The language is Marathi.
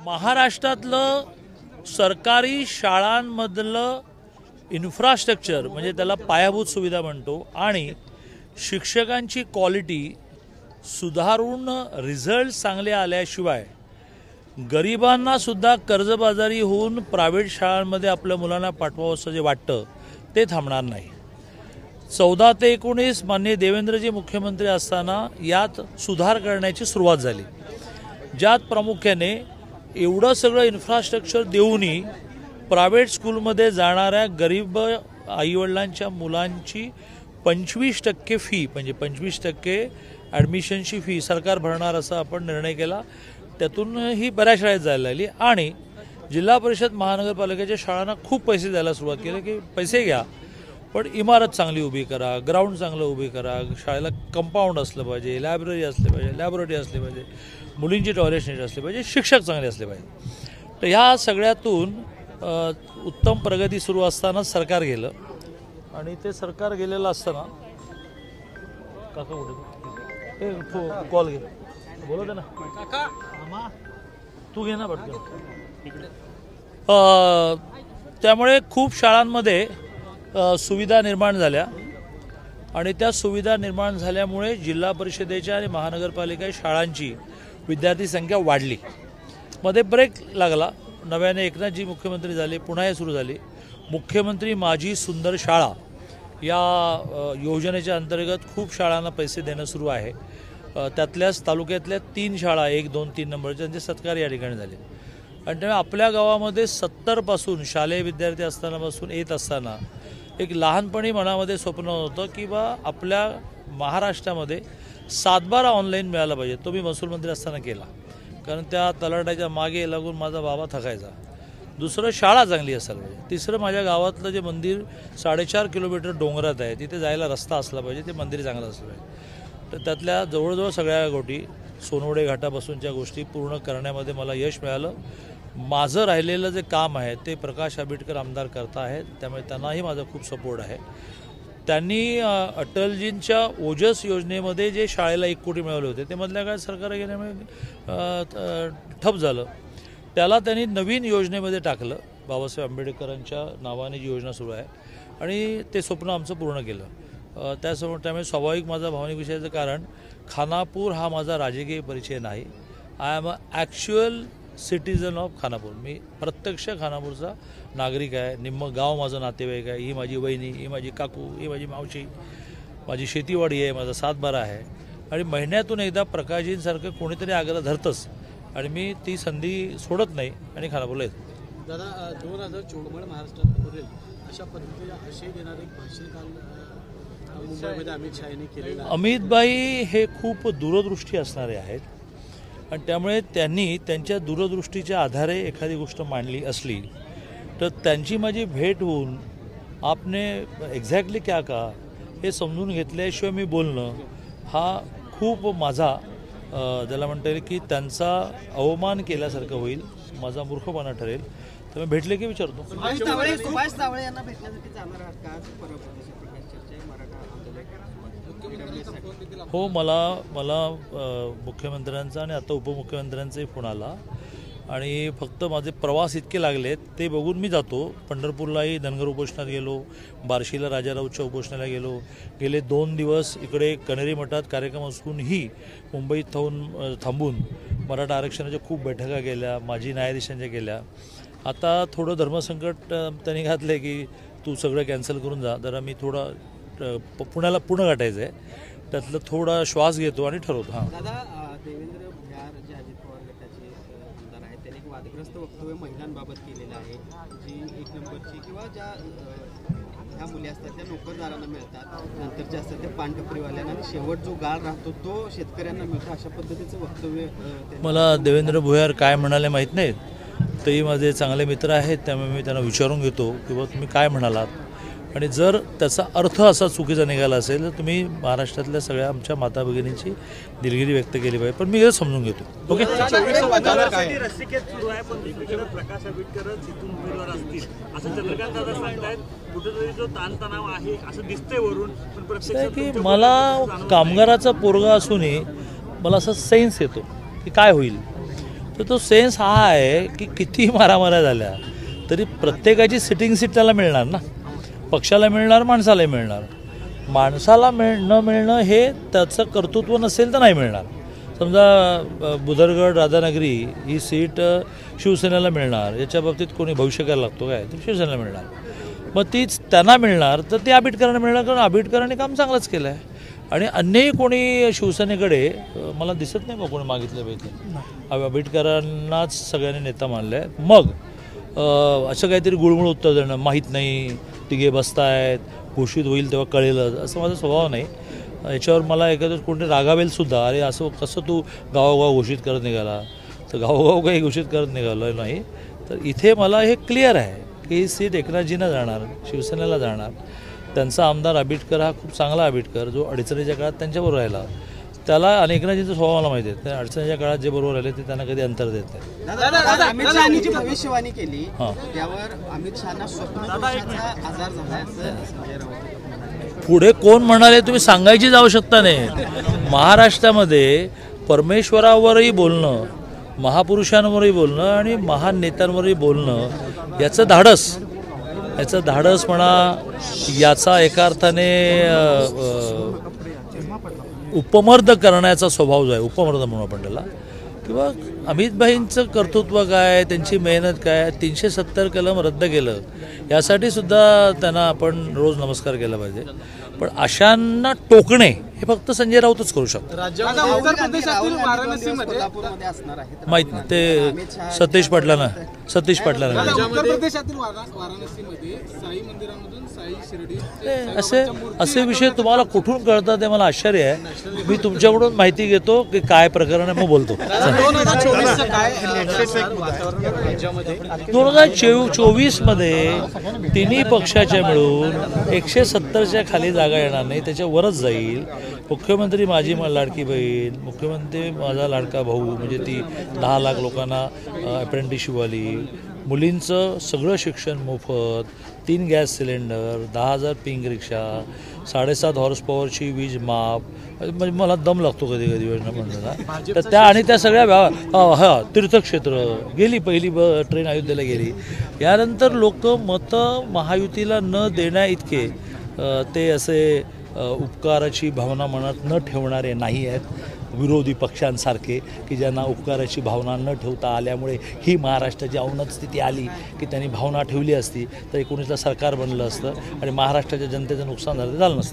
महाराष्ट्रातलं सरकारी शाळांमधलं इन्फ्रास्ट्रक्चर म्हणजे त्याला पायाभूत सुविधा म्हणतो आणि शिक्षकांची क्वालिटी सुधारून रिझल्ट चांगले आल्याशिवाय गरिबांना सुद्धा कर्जबाजारी होऊन प्रायव्हेट शाळांमध्ये आपल्या मुलांना पाठवावं असं जे वाटतं ते थांबणार नाही। 14 ते 19 माननीय देवेंद्रजी मुख्यमंत्री असताना यात सुधार करण्याची सुरुवात झाली, ज्यात प्रामुख्याने एवढं सगळं इन्फ्रास्ट्रक्चर देऊनही प्रायव्हेट स्कूलमध्ये जाणाऱ्या गरीब आईवडिलांच्या मुलांची 25% फी म्हणजे 25% ॲडमिशनची फी सरकार भरणार असा आपण निर्णय केला। त्यातून ही बऱ्याच शाळेत जायला लागली आणि जिल्हा परिषद महानगरपालिकेच्या शाळांना खूप पैसे द्यायला सुरुवात केली की पैसे घ्या पण इमारत चांगली उभी करा, ग्राउंड चांगलं उभी करा, शाळेला कंपाऊंड असलं पाहिजे, लायब्ररी असली पाहिजे, लॅबोरेटरी असली पाहिजे, मुलींची टॉयलेट नीट असली पाहिजे, शिक्षक चांगले असले पाहिजे। तर ह्या सगळ्यातून उत्तम प्रगती सुरू असताना सरकार गेलं आणि ते सरकार गेलेलं असताना काका कुठे हे कॉल घे बोलत आहे ना काका तू घे ना पटकन। त्यामुळे खूप शाळांमध्ये सुविधा निर्माण झाल्या आणि त्या सुविधा निर्माण झाल्यामुळे जिल्हा परिषदेच्या आणि महानगरपालिका शाळांची विद्यार्थी संख्या वाढली। मध्ये ब्रेक लागला, नव्याने एकनाथजी मुख्यमंत्री झाले, पुन्हा हे सुरू झाली। मुख्यमंत्री माझी सुंदर शाळा या योजनेच्या अंतर्गत खूप शाळांना पैसे देणं सुरू आहे। त्यातल्याच तालुक्यातल्या 3 शाळा 1, 2, 3 नंबरच्या त्यांचे सत्कार या ठिकाणी झाले आणि त्यामुळे आपल्या गावामध्ये 70 पासून शालेय विद्यार्थी असतानापासून येत असताना एक लहानपणी मनामध्ये स्वप्न होतं की बा आपल्या महाराष्ट्रामध्ये 7/12 ऑनलाईन मिळाला पाहिजे। तो मी महसूल मंत्री असताना केला, कारण त्या तलाट्याच्या मागे लागून माझा बाबा थकायचा। दुसरं शाळा चांगली असायला पाहिजे। तिसरं माझ्या गावातलं जे मंदिर 4.5 किलोमीटर डोंगरात आहे तिथे जायला रस्ता असला पाहिजे, ते मंदिर चांगलं असलं पाहिजे। तर त्यातल्या जवळजवळ सगळ्या गोष्टी सोनवडे घाटापासूनच्या गोष्टी पूर्ण करण्यामध्ये मला यश मिळालं। माझं राहिलेलं जे काम आहे ते प्रकाश आंबेडकर आमदार करता आहेत, त्यामुळे त्यांनाही माझा खूप सपोर्ट आहे। त्यांनी अटलजींच्या ओजस योजनेमध्ये जे शाळेला 1 कोटी मिळवले होते ते मधल्या काळात सरकार गेल्यामुळे ठप झालं, त्याला त्यांनी नवीन योजनेमध्ये टाकलं। बाबासाहेब आंबेडकरांच्या नावाने जी योजना सुरू आहे आणि ते स्वप्न आमचं पूर्ण केलं। त्यामुळे स्वाभाविक माझा भावनिक विषयाचं कारण खानापूर हा माझा राजकीय परिचय नाही। I am a actual citizen of Khanapur. मी प्रत्यक्ष खानापूरचा नागरिक आहे। निम्म गाव माझं नातेवाईक आहे। ही माझी वहिनी, ही माझी काकू, ही माझी मावशी, माझी शेतीवाडी आहे, माझा 7/12 आहे आणि महिन्यातून एकदा प्रकाशजींसारखं कोणीतरी आग्रह धरतंच आणि मी ती संधी सोडत नाही आणि खानापूरला येतो। दादा 2014 महाराष्ट्रात पुरेल अशा पद्धतीने आशय देणारे एक भाषण काल मुंबईमध्ये अमित शहानी केलेलं। अमितभाई हे खूप दूरदृष्टी असणारे आहेत आणि त्यामुळे त्यांनी त्यांच्या दूरदृष्टीच्या आधारे एखादी गोष्ट मांडली असली तर त्यांची माझी भेट होऊन आपने एक्झॅक्टली क्या कहा हे समजून घेतल्याशिवाय मी बोलणं हा खूप माझा ज्याला म्हणता येईल की त्यांचा अवमान केल्यासारखं होईल, माझा मूर्खपणा ठरेल। तर मी भेटले की विचारतो। हो, मला मुख्यमंत्र्यांचा आणि आता उपमुख्यमंत्र्यांचाही फोन आला आणि फक्त माझे प्रवास इतके लागलेत ते बघून मी जातो। पंढरपूरलाही धनगर उपोषणात गेलो, बार्शीला राजाराऊच्या उपोषणाला गेलो, गेले 2 दिवस इकडे कनेरी मठात कार्यक्रम असूनही मुंबईत थांबून मराठा आरक्षणाच्या खूप बैठका केल्या, माजी न्यायाधीशांच्या केल्या। आता थोडं धर्मसंकट त्यांनी घातलं की तू सगळं कॅन्सल करून जा, जरा मी थोडा पुण्याला पूर्ण गाठायचं आहे, त्यातलं थोडा श्वास घेतो आणि ठरवतो। हां दादा, देवेंद्र भुयार जे अजित पवार गटाचे आमदार आहेत त्यांनी एक वादग्रस्त वक्तव्य महिलांबाबत केलेलं आहे, जी 1 नंबरची किंवा ज्या ह्या मुली असतात त्या नोकरदारांना मिळतात, नंतर जे असतात ते पानटपरीवाल्यांना आणि शेवट जो गाळ राहतो तो शेतकऱ्यांना मिळतो, अशा पद्धतीचं वक्तव्य। मला देवेंद्र भुयार काय म्हणाले माहीत नाहीत, तेही माझे चांगले मित्र आहेत, त्यामुळे मी त्यांना विचारून घेतो की बाबा तुम्ही काय म्हणालात आणि जर त्याचा अर्थ असा चुकीचा निघाला असेल तर तुम्ही महाराष्ट्रातल्या सगळ्या आमच्या माता भगिनींची दिलगिरी व्यक्त केली पाहिजे, पण मी हे समजून घेतो। ओके, की मला कामगाराचा पोरगा असूनही मला असा सेन्स येतो की काय होईल। तर तो सेन्स हा आहे की किती मारामाऱ्या झाल्या तरी प्रत्येकाची सिटिंग सीट त्याला मिळणार ना. पक्षाला मिळणार, माणसालाही मिळणार. माणसाला न मिळणं हे त्याचं कर्तृत्व नसेल तर नाही मिळणार. समजा बुदरगड राधानगरी ही सीट शिवसेनेला मिळणार, याच्या बाबतीत कोणी भविष्य करायला लागतो काय, तर शिवसेनेला मिळणार. मग तीच त्यांना मिळणार तर ते आबिटकरांना मिळणार, कारण आबिटकरांनी काम चांगलंच केलं आहे. आणि अन्यही कोणी शिवसेनेकडे मला दिसत नाही मग कोणी मागितलं पाहिजे. आबिटकरांनाच सगळ्यांनी नेता मानलं आहे. मग असं काहीतरी गुळमुळ उत्तर देणं, माहीत नाही, तिघे बसतायत, घोषित होईल तेव्हा कळेलच, असं माझा स्वभाव नाही. याच्यावर मला एखादं कोणते रागावेलसुद्धा, अरे असं कसं तू गावोगाव घोषित करत निघाला, तर गावोगाव काही घोषित करत निघालं नाही. तर इथे मला हे क्लिअर आहे की ही सीट एकनाथजींना जाणार, शिवसेनेला जाणार. त्यांचा आमदार आबिटकर हा खूप चांगला आबिटकर, जो अडचणीच्या काळात त्यांच्याबरोबर राहिला. त्याला आणि एकनाथजींचा स्वभाव मला माहिती आहे, त्या अडचणीच्या काळात जे बरोबर राहिले ते त्यांना कधी अंतर देत नाही. अमित शहानी जी भविष्यवाणी केली त्यावर अमित शहाना स्वप्नदोषाचा आजार झाला असं संजय राऊत. पुढे कोण म्हणाले तुम्ही सांगायचीच आवश्यकता नाही. महाराष्ट्रामध्ये परमेश्वरावरही बोलणं, महापुरुषांवरही बोलणं आणि महान नेत्यांवरही बोलणं याचं धाडस म्हणा, याचा एका अर्थाने उपमर्द करण्याचा स्वभाव जो आहे, उपमर्द म्हणून आपण त्याला, किंवा अमितभाईंचं कर्तृत्व काय, त्यांची मेहनत काय, 370 कलम रद्द केलं यासाठी सुद्धा त्यांना आपण रोज नमस्कार केला पाहिजे. पण अशांना टोकणे हे फक्त संजय राऊतच करू शकतो. माहीत नाही, ते सतीश पाटलांना असे विषय तुम्हाला कुठून कळतात ते मला आश्चर्य आहे. मी तुमच्याकडून माहिती घेतो की काय प्रकरण आहे, मग बोलतो. 2024 मध्ये तिन्ही पक्षाच्या मिळून 170च्या खाली जागा येणार नाही, त्याच्यावरच जाईल. मुख्यमंत्री माझी लाडकी बहीण, मुख्यमंत्री माझा लाडका भाऊ, म्हणजे ती 10 लाख लोकांना अप्रेंटिसशिप आली, मुलींचं सगळं शिक्षण मोफत, 3 गॅस सिलेंडर, 10,000 पिंक रिक्षा, 7.5 हॉर्स पॉवरची वीज माफ. म्हणजे मला दम लागतो कधी कधी योजना म्हणताना. तर त्या आणि त्या सगळ्या तीर्थक्षेत्र गेली, पहिली ट्रेन अयोध्येला गेली. यानंतर लोक मतं महायुतीला न देण्या इतके ते असे उपकाराची भावना मनात न ठेवणारे नाही आहेत, विरोधी पक्षांसारखे, की ज्यांना उपकाराची भावना न ठेवता आल्यामुळे ही महाराष्ट्राची अवनत स्थिती आली, की त्यांनी भावना ठेवली असती तर 19ला सरकार बनलं असतं आणि महाराष्ट्राच्या जनतेचं नुकसान झालं नसतं.